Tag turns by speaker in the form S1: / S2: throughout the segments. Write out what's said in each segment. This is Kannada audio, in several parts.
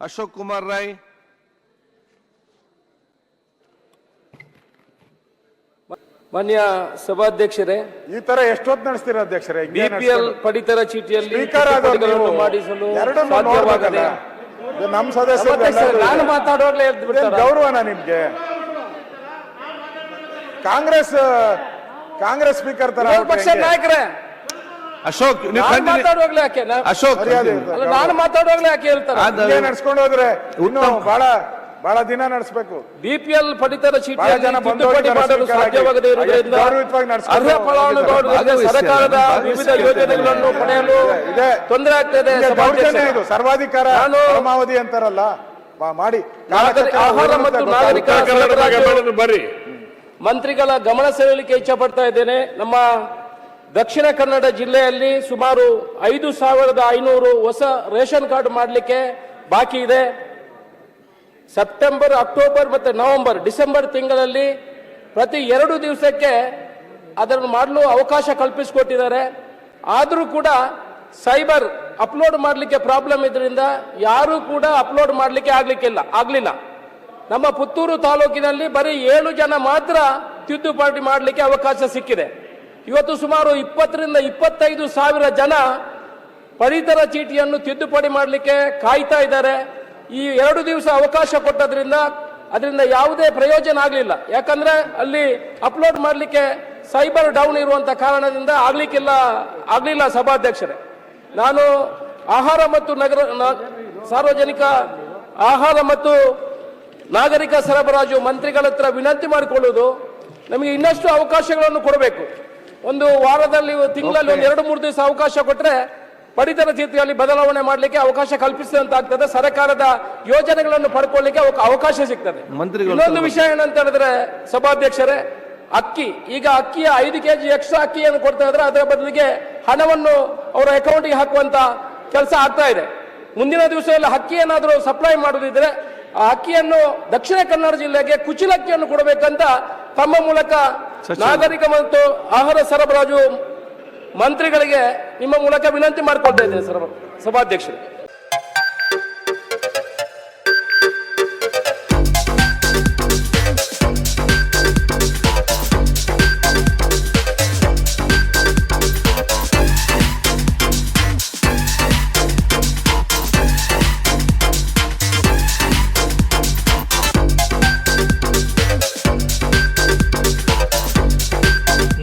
S1: ಅಶೋಕ್ ಕುಮಾರ್ ರಾಯ್,
S2: ಮಾನ್ಯ ಸಭಾಧ್ಯಕ್ಷರೇ,
S3: ಈ ತರ ಎಷ್ಟೊತ್ತು ನಡೆಸ್ತೀರ ಅಧ್ಯಕ್ಷರೇ?
S2: ಬಿಪಿಎಲ್ ಪಡಿತರ ಚೀಟಿಯಲ್ಲಿ ಮಾಡಿಸಲು
S3: ಸಾಧ್ಯವಾಗದೆ ನಮ್ಮ ಸದಸ್ಯರು
S2: ನಾನು ಮಾತಾಡುವಾಗಲೇ ಎದ್ದು ಬಿಡ್ತಾರೆ.
S3: ಗೌರವನ ನಿಮ್ಗೆ? ಕಾಂಗ್ರೆಸ್ ಸ್ಪೀಕರ್ ತರ
S2: ಪಕ್ಷ ನಾಯಕರೇ,
S1: ಅಶೋಕ್
S2: ಮಾತಾಡುವಾಗ್ಲೇ ಯಾಕೆ
S1: ಅಶೋಕ್
S2: ನಾನು ಮಾತಾಡುವಾಗ್ಲೇ ಯಾಕೆ ಹೇಳ್ತಾರೆ?
S3: ನಡ್ಸ್ಕೊಂಡು ಹೋದ್ರೆ ಇನ್ನು ಬಹಳ ದಿನ ನಡೆಸಬೇಕು.
S2: ಬಿಪಿಎಲ್ ಪಡಿತರ ಚೀಟಿಯಲ್ಲಿ ತಿದ್ದುಪಡಿ ಮಾಡಲು ಸಾಧ್ಯವಾಗದೇ ಇರುವುದರಿಂದ ಅರ್ಹ ಫಲಾನುಭವಿಗಳಿಗೆ ಸರ್ಕಾರದ ವಿವಿಧ ಯೋಜನೆಗಳನ್ನು ಪಡೆಯಲು ತೊಂದರೆ ಆಗ್ತದೆ.
S3: ಸರ್ವಾಧಿಕಾರ ಪರಮಾವಧಿ ಅಂತಾರಲ್ಲ, ಮಾಡಿ.
S2: ಆಹಾರ ಮತ್ತು ನಾಗರಿಕ ಮಂತ್ರಿಗಳ ಗಮನ ಸೆಳೆಯಲಿಕ್ಕೆ ಇಚ್ಛೆ ಪಡ್ತಾ ಇದ್ದೇನೆ. ನಮ್ಮ ದಕ್ಷಿಣ ಕನ್ನಡ ಜಿಲ್ಲೆಯಲ್ಲಿ ಸುಮಾರು 5,500 ಹೊಸ ರೇಷನ್ ಕಾರ್ಡ್ ಮಾಡಲಿಕ್ಕೆ ಬಾಕಿ ಇದೆ. ಸೆಪ್ಟೆಂಬರ್, ಅಕ್ಟೋಬರ್ ಮತ್ತು ನವೆಂಬರ್, ಡಿಸೆಂಬರ್ ತಿಂಗಳಲ್ಲಿ ಪ್ರತಿ 2 ದಿವಸಕ್ಕೆ ಅದನ್ನು ಮಾಡಲು ಅವಕಾಶ ಕಲ್ಪಿಸಿಕೊಟ್ಟಿದ್ದಾರೆ. ಆದರೂ ಕೂಡ ಸೈಬರ್ ಅಪ್ಲೋಡ್ ಮಾಡಲಿಕ್ಕೆ ಪ್ರಾಬ್ಲಮ್ ಇದರಿಂದ ಯಾರೂ ಕೂಡ ಅಪ್ಲೋಡ್ ಮಾಡಲಿಕ್ಕೆ ಆಗಲಿಲ್ಲ. ನಮ್ಮ ಪುತ್ತೂರು ತಾಲೂಕಿನಲ್ಲಿ ಬರೀ 7 ಜನ ಮಾತ್ರ ತಿದ್ದುಪಡಿ ಮಾಡಲಿಕ್ಕೆ ಅವಕಾಶ ಸಿಕ್ಕಿದೆ. ಇವತ್ತು ಸುಮಾರು 20,000 ರಿಂದ 25,000 ಜನ ಪಡಿತರ ಚೀಟಿಯನ್ನು ತಿದ್ದುಪಡಿ ಮಾಡಲಿಕ್ಕೆ ಕಾಯ್ತಾ ಇದ್ದಾರೆ. ಈ 2 ದಿವಸ ಅವಕಾಶ ಕೊಟ್ಟದ್ರಿಂದ ಅದರಿಂದ ಯಾವುದೇ ಪ್ರಯೋಜನ ಆಗಲಿಲ್ಲ. ಯಾಕಂದ್ರೆ ಅಲ್ಲಿ ಅಪ್ಲೋಡ್ ಮಾಡಲಿಕ್ಕೆ ಸೈಬರ್ ಡೌನ್ ಇರುವಂತ ಕಾರಣದಿಂದ ಆಗಲಿಲ್ಲ. ಸಭಾಧ್ಯಕ್ಷರೇ, ನಾನು ಆಹಾರ ಮತ್ತು ಸಾರ್ವಜನಿಕ ಆಹಾರ ಮತ್ತು ನಾಗರಿಕ ಸರಬರಾಜು ಮಂತ್ರಿಗಳ ಹತ್ರ ವಿನಂತಿ ಮಾಡಿಕೊಳ್ಳುವುದು, ನಮಗೆ ಇನ್ನಷ್ಟು ಅವಕಾಶಗಳನ್ನು ಕೊಡಬೇಕು. ಒಂದು ವಾರದಲ್ಲಿ, ತಿಂಗಳಲ್ಲಿ 2-3 ದಿವಸ ಅವಕಾಶ ಕೊಟ್ಟರೆ ಪಡಿತರ ಚೀಟಿಯಲ್ಲಿ ಬದಲಾವಣೆ ಮಾಡಲಿಕ್ಕೆ ಅವಕಾಶ ಕಲ್ಪಿಸಿದಂತಾಗ್ತದೆ. ಸರ್ಕಾರದ ಯೋಜನೆಗಳನ್ನು ಪಡ್ಕೊಳ್ಳಿಕ್ಕೆ ಅವಕಾಶ ಸಿಗ್ತದೆ. ಇನ್ನೊಂದು ವಿಷಯ ಏನಂತ ಹೇಳಿದ್ರೆ ಸಭಾಧ್ಯಕ್ಷರೇ, ಅಕ್ಕಿ, ಈಗ ಅಕ್ಕಿಯ 5 kg ಎಕ್ಸ್ಟ್ರಾ ಅಕ್ಕಿಯನ್ನು ಕೊಡ್ತಾ ಇದ್ರೆ ಅದರ ಬದಲಿಗೆ ಹಣವನ್ನು ಅವರ ಅಕೌಂಟಿಗೆ ಹಾಕುವಂತ ಕೆಲಸ ಆಗ್ತಾ ಇದೆ. ಮುಂದಿನ ದಿವಸದಲ್ಲಿ ಅಕ್ಕಿ ಏನಾದರೂ ಸಪ್ಲೈ ಮಾಡುದಿದ್ರೆ ಆ ಅಕ್ಕಿಯನ್ನು ದಕ್ಷಿಣ ಕನ್ನಡ ಜಿಲ್ಲೆಗೆ ಕುಚಿಲಕ್ಕಿಯನ್ನು ಕೊಡಬೇಕಂತ ತಮ್ಮ ಮೂಲಕ ನಾಗರಿಕ ಮತ್ತು ಆಹಾರ ಸರಬರಾಜು ಮಂತ್ರಿಗಳಿಗೆ ನಿಮ್ಮ ಮೂಲಕ ವಿನಂತಿ ಮಾಡಿಕೊಳ್ತಾ ಇದ್ದೇನೆ ಸಭಾಧ್ಯಕ್ಷರೇ.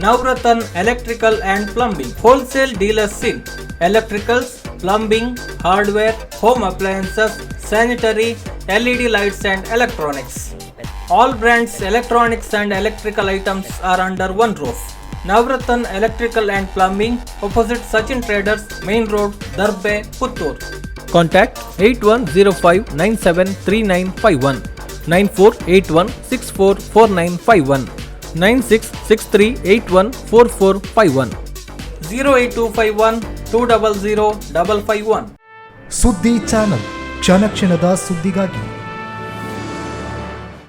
S4: Navrathan Electrical and Plumbing Wholesale Dealers in Electricals, Plumbing, Hardware, Home Appliances, Sanitary, LED Lights and Electronics. All brands electronics and electrical items are under one roof. Navrathan Electrical and Plumbing, opposite Sachin Traders, Main Road, Darbe, Puttur. Contact 8105 973951 9481644951 9663814451 08251 200 551.
S5: ಸುದ್ದಿ ಚಾನಲ್, ಕ್ಷಣ ಕ್ಷಣದ ಸುದ್ದಿಗಾಗಿ.